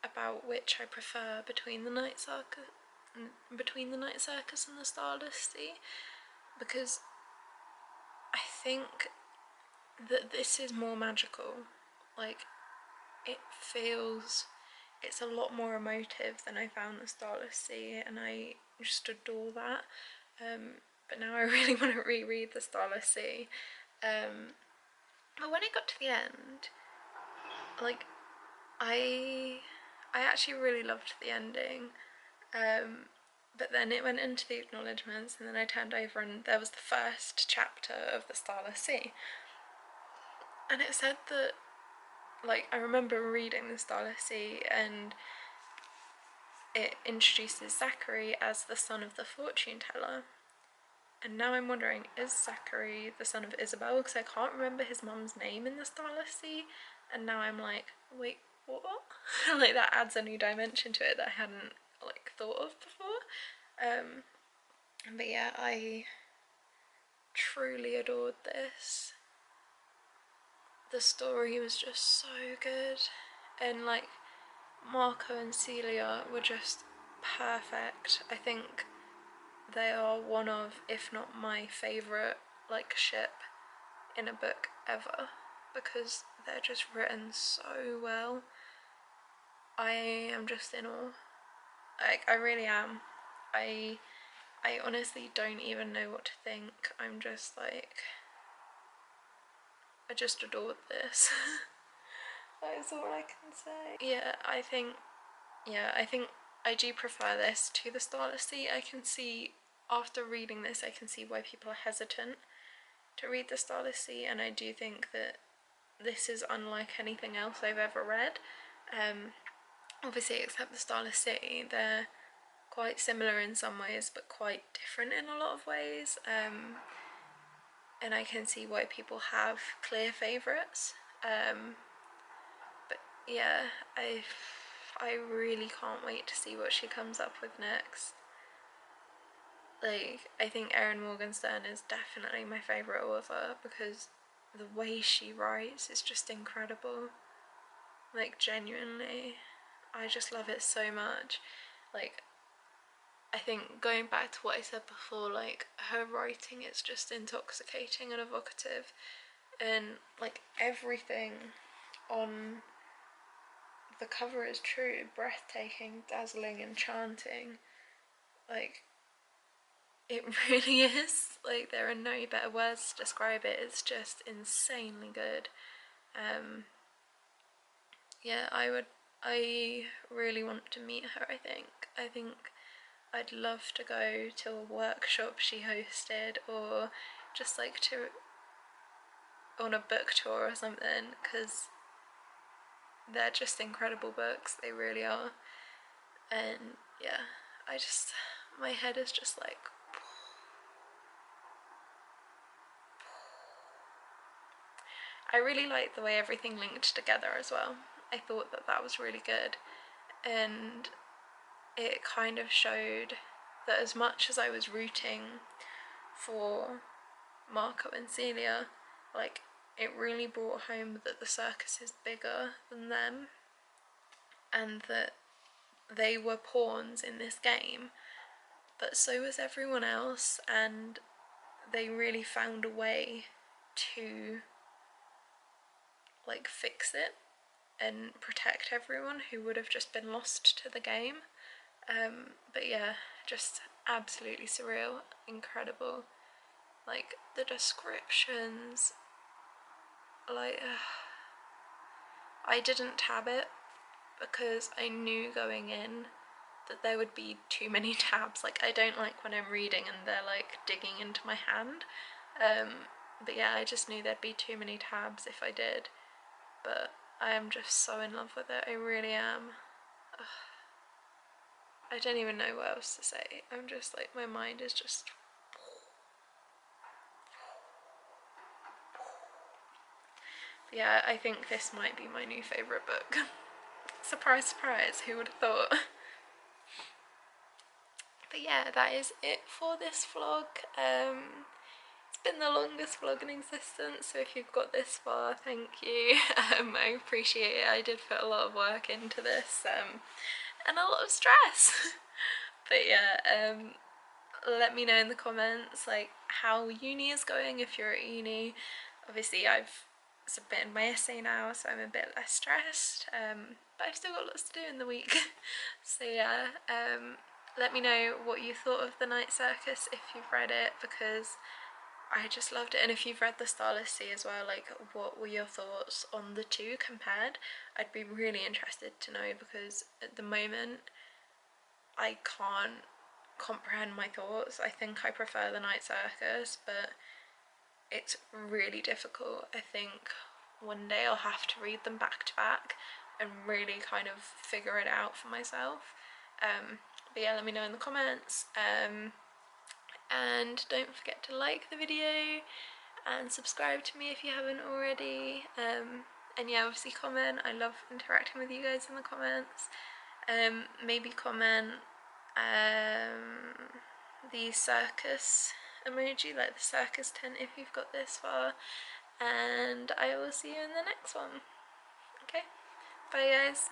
about which I prefer between the Night Circus and the Stardust Sea, because I think that this is more magical. Like, it's a lot more emotive than I found the Starless Sea, and I just adore that. But now I really want to reread the Starless Sea. But when I got to the end, like, I actually really loved the ending. But then it went into the acknowledgements, and then I turned over and there was the first chapter of the Starless Sea. And it said that, like, I remember reading the Starless Sea and it introduces Zachary as the son of the fortune teller. And now I'm wondering, is Zachary the son of Isabel? Because I can't remember his mum's name in the Starless Sea. And now I'm like, wait, what? Like, that adds a new dimension to it that I hadn't, like, thought of before. But yeah, I truly adored this. The story was just so good. And, like, Marco and Celia were just perfect. I think they are one of, if not my favourite, like, ship in a book ever, because they're just written so well. I am just in awe. Like, I really am. I honestly don't even know what to think. I'm just like, I just adored this. That is all I can say. Yeah, I think I do prefer this to the Starless Sea. I can see, after reading this, I can see why people are hesitant to read the Starless Sea, and I do think that this is unlike anything else I've ever read. Obviously, except the Starless Sea, they're quite similar in some ways, but quite different in a lot of ways. And I can see why people have clear favourites. But yeah, I really can't wait to see what she comes up with next. Like, I think Erin Morgenstern is definitely my favourite author because the way she writes is just incredible. Like, genuinely, I just love it so much. Like, I think going back to what I said before, like, her writing is just intoxicating and evocative, and like everything on the cover is true, breathtaking, dazzling, enchanting. Like, it really is. Like, there are no better words to describe it. It's just insanely good. Yeah, I really want to meet her. I think I'd love to go to a workshop she hosted, or just like to on a book tour or something, because they're just incredible books. They really are. And yeah, my head is just like, I really liked the way everything linked together as well. I thought that that was really good, and it kind of showed that as much as I was rooting for Marco and Celia, like, it really brought home that the circus is bigger than them, and that they were pawns in this game, but so was everyone else, and they really found a way to, like, fix it and protect everyone who would have just been lost to the game. But yeah, just absolutely surreal, incredible. Like, the descriptions, like, I didn't tab it because I knew going in that there would be too many tabs. Like, I don't like when I'm reading and they're like digging into my hand. But yeah, I just knew there'd be too many tabs if I did. But I am just so in love with it. I really am. Ugh. I don't even know what else to say. I'm just like, my mind is just... Yeah, I think this might be my new favourite book. Surprise, surprise, who would have thought? But yeah, that is it for this vlog. It's been the longest vlog in existence, so if you've got this far, thank you. I appreciate it. I did put a lot of work into this, and a lot of stress. But yeah, let me know in the comments, like, how uni is going if you're at uni. Obviously, I've submitted my essay now, so I'm a bit less stressed, but I've still got lots to do in the week. So yeah, let me know what you thought of The Night Circus if you've read it, because I just loved it. And if you've read The Starless Sea as well, like, what were your thoughts on the two compared? I'd be really interested to know, because at the moment I can't comprehend my thoughts. I think I prefer The Night Circus, but it's really difficult. I think one day I'll have to read them back to back and really kind of figure it out for myself. But yeah, let me know in the comments, and don't forget to like the video and subscribe to me if you haven't already, and yeah, obviously comment. I love interacting with you guys in the comments. Maybe comment the circus emoji, like the circus tent, if you've got this far, and I will see you in the next one. Okay, bye guys.